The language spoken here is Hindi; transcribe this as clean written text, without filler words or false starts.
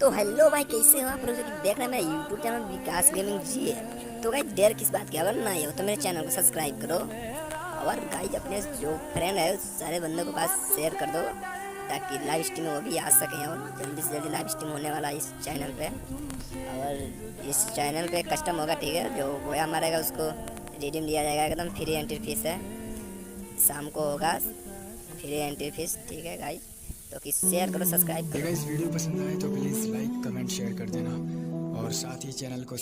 तो हेलो भाई, कैसे हो आप लोग? देख रहे हैं मेरा यूट्यूब चैनल विकास गेमिंग जी है। तो गाइस देर किस बात की, अगर ना हो तो मेरे चैनल को सब्सक्राइब करो। और गाइस अपने जो फ्रेंड है उस सारे बंदों के पास शेयर कर दो, ताकि लाइव स्ट्रीम वो भी आ सके। और जल्दी से जल्दी लाइव स्ट्रीम होने वाला है इस चैनल पे। और इस चैनल पे कस्टम होगा, ठीक है। जो गोया मारेगा उसको रिडीम दिया जाएगा, एकदम फ्री एंट्री फीस है। शाम को होगा फ्री एंट्री फीस, ठीक है गाइस। तो किस शेयर करो, सब्सक्राइब अगर करो। इस वीडियो पसंद आए तो प्लीज़ लाइक कमेंट शेयर कर देना और साथ ही चैनल को